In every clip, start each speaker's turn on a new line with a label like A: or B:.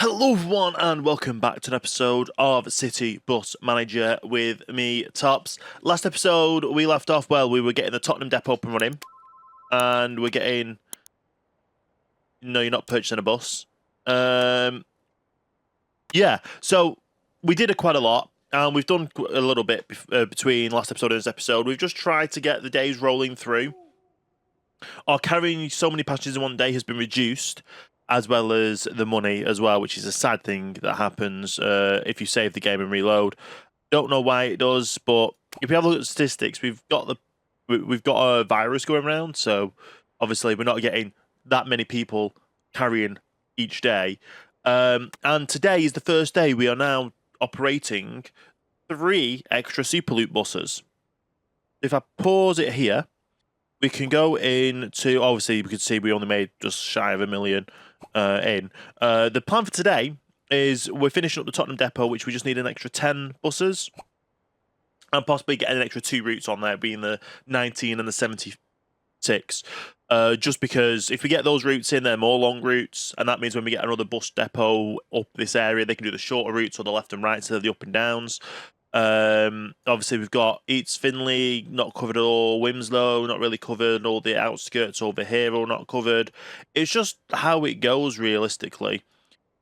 A: Hello everyone and welcome back to an episode of City Bus Manager with me, Tops. Last episode we left off, we were getting the Tottenham depot up and running. And we're getting... No, you're not purchasing a bus. Yeah, so we did quite a lot. And we've done a little bit between last episode and this episode. We've just tried to get the days rolling through. Our carrying so many passengers in one day has been reduced, as well as the money as well, which is a sad thing that happens if you save the game and reload. Don't know why it does, but if we have a look at the statistics, we've got a virus going around, so obviously we're not getting that many people carrying each day. And today is the first day we are now operating 3 extra Superloop buses. If I pause it here, we can go into, obviously, we can see we only made just shy of $1 million in. The plan for today is we're finishing up the Tottenham depot, which we just need an extra 10 buses, and possibly getting an extra 2 routes on there, being the 19 and the 76. Just because if we get those routes in, they're more long routes, and that means when we get another bus depot up this area, they can do the shorter routes or the left and right instead of the up and downs. Obviously we've got Eats Finley not covered at all, Wimslow not really covered, all the outskirts over here are not covered. It's just how it goes realistically.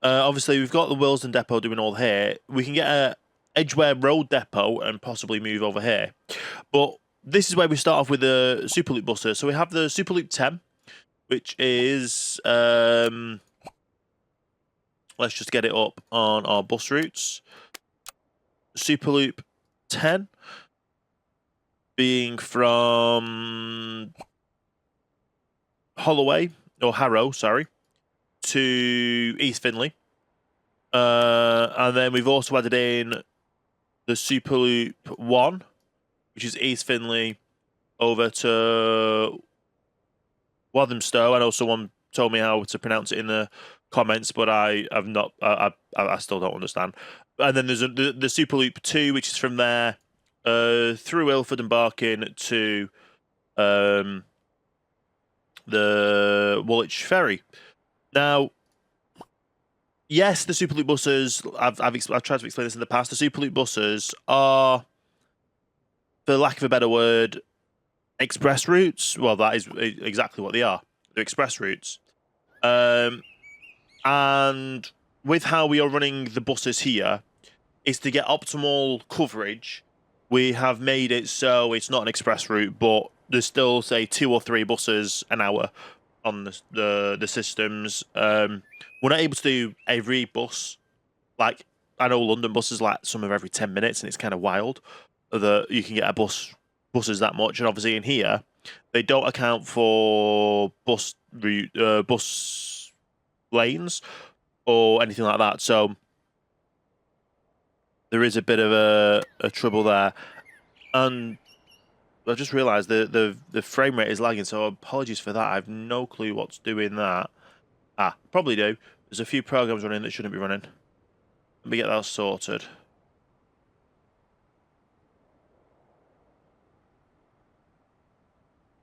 A: Obviously we've got the Willesden depot doing all here. We can get a Edgware Road depot and possibly move over here, but this is where we start off with the Superloop buses. So we have the Superloop 10, which is let's just get it up on our bus routes. Superloop 10 being from Harrow, sorry, to East Finley. And then we've also added in the Superloop 1, which is East Finley over to Walthamstow. I know someone told me how to pronounce it in the comments, but I still don't understand. And then there's the Superloop 2, which is from there through Ilford and Barking to the Woolwich Ferry. Now, yes, the Superloop buses, I've tried to explain this in the past, the Superloop buses are, for lack of a better word, express routes. Well, that is exactly what they are. They're express routes. And with how we are running the buses here, is to get optimal coverage. We have made it so it's not an express route, but there's still, say, 2 or 3 buses an hour on the systems. We're not able to do every bus. Like, I know London buses, like, some are every 10 minutes, and it's kind of wild that you can get a buses that much. And obviously in here, they don't account for bus lanes or anything like that. So there is a bit of a trouble there. And I just realised the frame rate is lagging, so apologies for that. I have no clue what's doing that. Probably do. There's a few programs running that shouldn't be running. Let me get that sorted.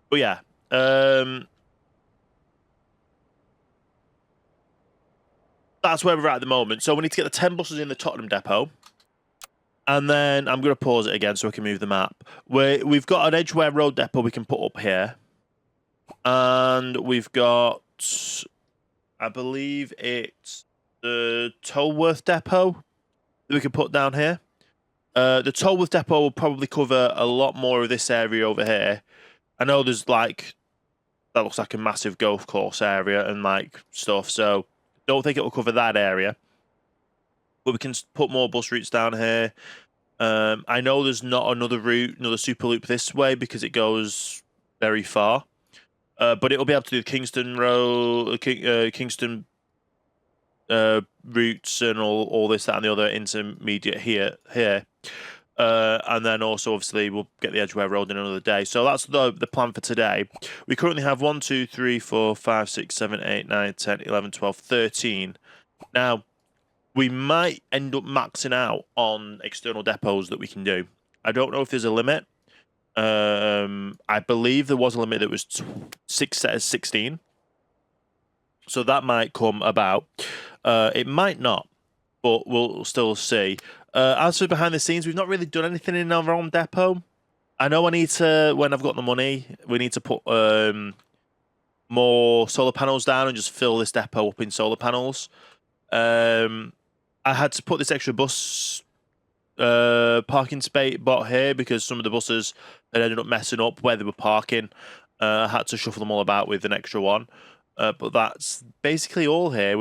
A: But yeah, that's where we're at the moment. So we need to get the 10 buses in the Tottenham depot. And then I'm going to pause it again so I can move the map. We've got an Edgware Road depot we can put up here. And we've got, I believe it's the Tolworth depot that we can put down here. The Tolworth depot will probably cover a lot more of this area over here. I know there's like, that looks like a massive golf course area and like stuff, so don't think it will cover that area. But we can put more bus routes down here. I know there's not another route, another Superloop this way because it goes very far. But it'll be able to do Kingston Road, Kingston routes and all this, that, and the other intermediate here. And then also, obviously, we'll get the Edgware Road in another day. So that's the plan for today. We currently have 1, 2, 3, 4, 5, 6, 7, 8, 9, 10, 11, 12, 13. Now, we might end up maxing out on external depots that we can do. I don't know if there's a limit. I believe there was a limit that was 16. So that might come about. It might not, but we'll still see. As for behind the scenes, we've not really done anything in our own depot. I know I need to, when I've got the money, we need to put more solar panels down and just fill this depot up in solar panels. I had to put this extra bus parking space bot here because some of the buses had ended up messing up where they were parking. I had to shuffle them all about with an extra one. But that's basically all here.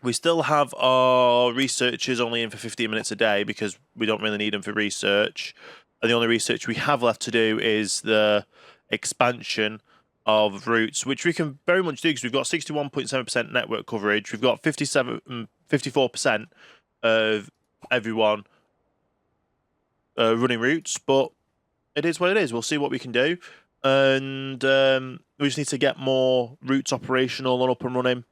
A: We still have our researchers only in for 15 minutes a day because we don't really need them for research. And the only research we have left to do is the expansion of routes, which we can very much do because we've got 61.7% network coverage. We've got 54% of everyone running routes, but it is what it is. We'll see what we can do. And we just need to get more routes operational and up and running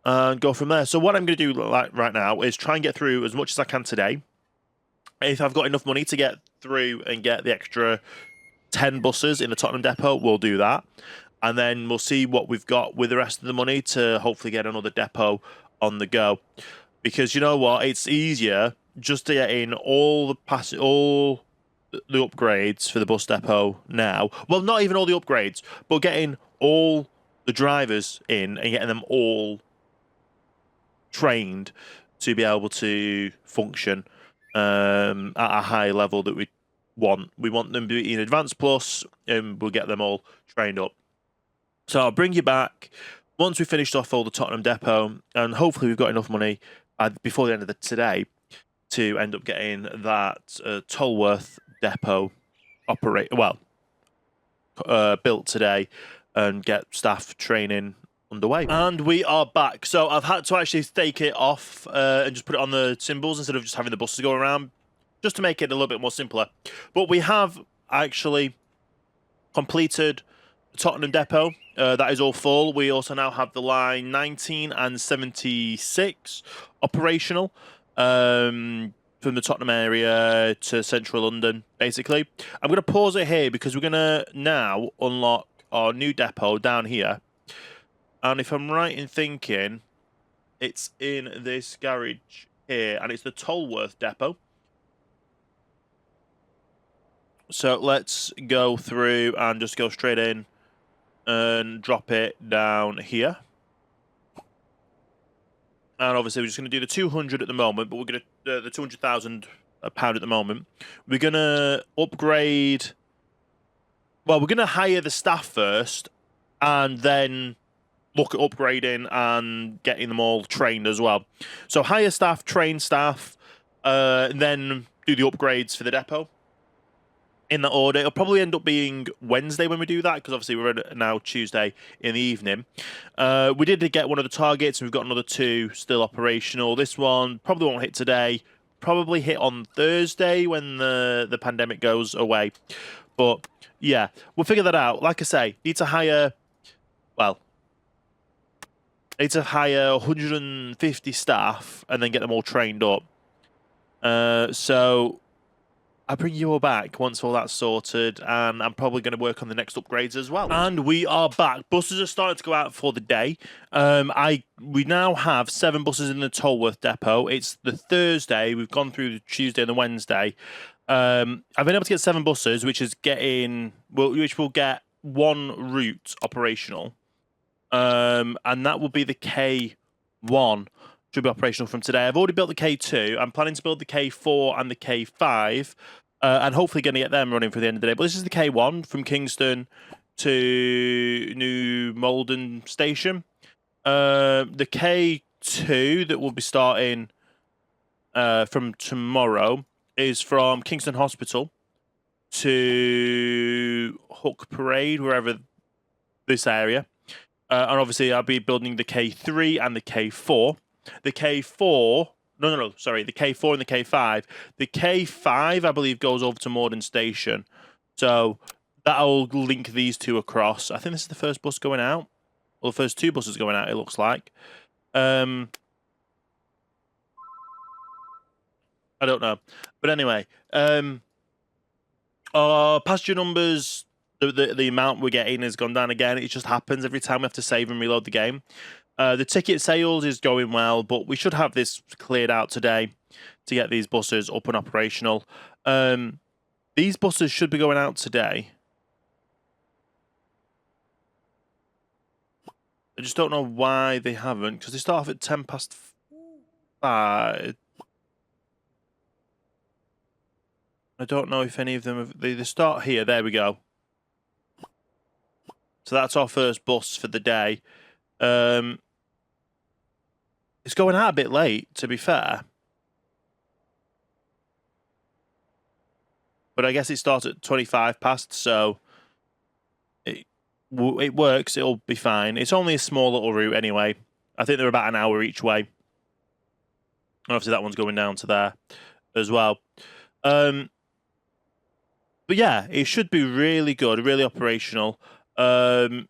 A: and go from there. So what I'm going to do right now is try and get through as much as I can today. If I've got enough money to get through and get the extra 10 buses in the Tottenham depot, we'll do that. And then we'll see what we've got with the rest of the money to hopefully get another depot on the go. Because you know what? It's easier just to get in all the upgrades for the bus depot now. Well, not even all the upgrades, but getting all the drivers in and getting them all trained to be able to function at a high level that we want. We want them to be in Advanced Plus, and we'll get them all trained up. So I'll bring you back once we've finished off all the Tottenham depot, and hopefully we've got enough money before the end of today to end up getting that Tolworth depot built today and get staff training underway. And we are back. So I've had to actually stake it off and just put it on the symbols instead of just having the buses go around, just to make it a little bit more simpler. But we have actually completed the Tottenham depot. That is all full. We also now have the line 19 and 76 operational from the Tottenham area to central London, basically. I'm going to pause it here because we're going to now unlock our new depot down here. And if I'm right in thinking, it's in this garage here, and it's the Tolworth depot. So let's go through and just go straight in and drop it down here. And obviously we're just going to do the 200 at the moment, but we're going to the £200,000 at the moment. We're going to upgrade. Well, we're going to hire the staff first, and then look at upgrading and getting them all trained as well. So hire staff, train staff, and then do the upgrades for the depot. In that order. It'll probably end up being Wednesday when we do that, because obviously we're now Tuesday in the evening. We did get one of the targets, and we've got another 2 still operational. This one probably won't hit today. Probably hit on Thursday when the pandemic goes away. But yeah, we'll figure that out. Like I say, need to hire 150 staff and then get them all trained up. So I'll bring you all back once all that's sorted, and I'm probably going to work on the next upgrades as well. And we are back. Buses are starting to go out for the day. We now have 7 buses in the Tolworth depot. It's the Thursday. We've gone through the Tuesday and the Wednesday. I've been able to get 7 buses, which will get 1 route operational. And that will be the K1. Should be operational from today. I've already built the K2. I'm planning to build the K4 and the K5, and hopefully going to get them running for the end of the day. But this is the K1 from Kingston to New Malden Station. The K2 that will be starting from tomorrow is from Kingston Hospital to Hook Parade, wherever this area. And obviously I'll be building the K3 and the K4. The K4, the K4 and the K5. The K5, I believe, goes over to Morden Station. So that'll link these 2 across. I think this is the first bus going out. Well, the first 2 buses going out, it looks like. I don't know. But anyway, our passenger numbers, the amount we're getting has gone down again. It just happens every time we have to save and reload the game. The ticket sales is going well, but we should have this cleared out today to get these buses up and operational. These buses should be going out today. I just don't know why they haven't, because they start off at 5:10. I don't know if any of them have... They start here. There we go. So that's our first bus for the day. It's going out a bit late, to be fair. But I guess it starts at 25 past, so it works. It'll be fine. It's only a small little route anyway. I think they're about an hour each way. And obviously that one's going down to there as well. But yeah, it should be really good, really operational. And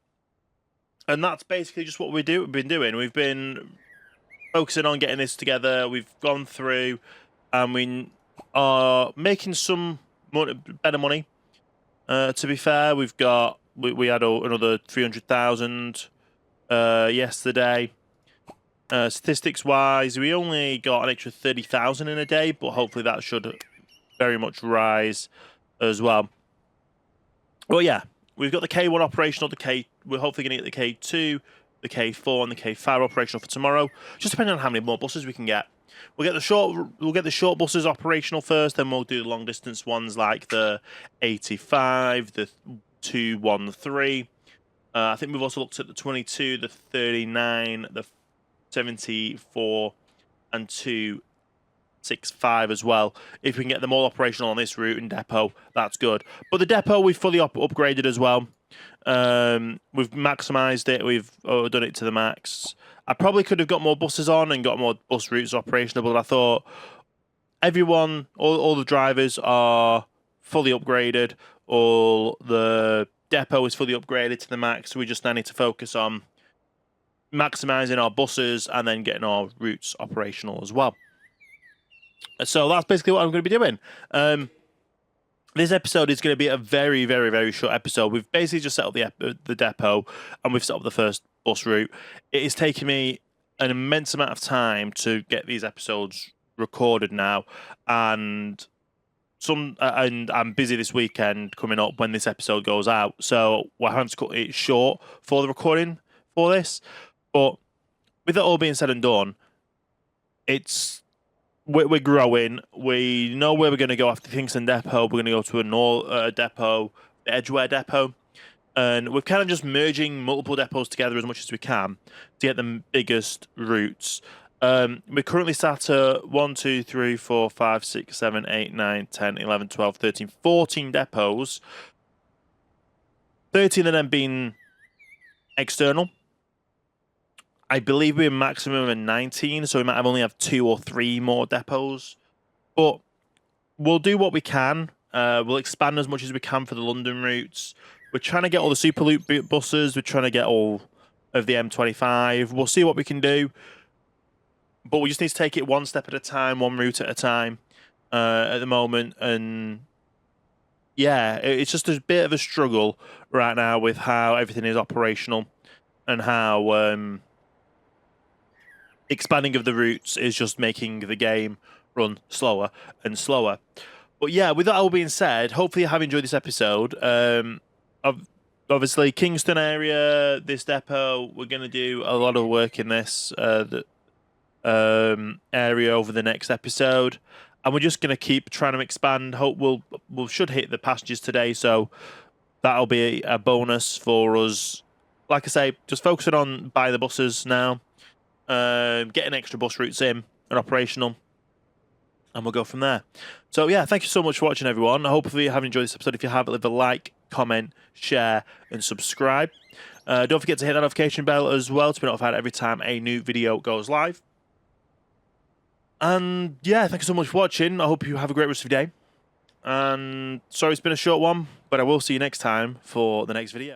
A: that's basically just what we've been doing. We've been focusing on getting this together. We've gone through and we are making some better money. To be fair, we had another 300,000 yesterday. Statistics wise, we only got an extra 30,000 in a day, but hopefully that should very much rise as well. Well, yeah, we've got the K1 operational. We're hopefully going to get the K2, the K4, and the K5 operational for tomorrow. Just depending on how many more buses we can get. We'll get the short buses operational first, then we'll do the long distance ones like the 85, the 213. I think we've also looked at the 22, the 39, the 74, and 265 as well. If we can get them all operational on this route and depot, that's good. But the depot we've fully upgraded as well. We've maximised it. We've done it to the max. I probably could have got more buses on and got more bus routes operational, but I thought everyone, all the drivers are fully upgraded. All the depot is fully upgraded to the max. We just now need to focus on maximising our buses and then getting our routes operational as well. So that's basically what I'm going to be doing. This episode is going to be a very, very, very short episode. We've basically just set up the depot and we've set up the first bus route. It is taking me an immense amount of time to get these episodes recorded now, and I'm busy this weekend coming up when this episode goes out, so we're having to cut it short for the recording for this. But with it all being said and done, we're growing. We know where we're going to go after Kingston Depot. We're going to go to a depot, the Edgware Depot. And we're kind of just merging multiple depots together as much as we can to get the biggest routes. We're currently sat at 1, 2, 3, 4, 5, 6, 7, 8, 9, 10, 11, 12, 13, 14 depots. 13 of them being external. I believe we're maximum of 19, so we might only have 2 or 3 more depots. But we'll do what we can. We'll expand as much as we can for the London routes. We're trying to get all the Superloop buses. We're trying to get all of the M25. We'll see what we can do. But we just need to take it one step at a time, one route at a time at the moment. And yeah, it's just a bit of a struggle right now with how everything is operational and how expanding of the routes is just making the game run slower and slower. But yeah, with that all being said, hopefully you have enjoyed this episode. Obviously, Kingston area, this depot, we're going to do a lot of work in this area over the next episode, and we're just going to keep trying to expand. Hope we should hit the passengers today, so that'll be a bonus for us. Like I say, just focusing on buying the buses now, getting extra bus routes in and operational, and we'll go from there. So yeah, thank you so much for watching, everyone. Hopefully you have enjoyed this episode. If you have, leave a like, comment, share, and subscribe. Don't forget to hit that notification bell as well to be notified every time a new video goes live. And yeah, thank you so much for watching. I hope you have a great rest of your day. And sorry it's been a short one, but I will see you next time for the next video.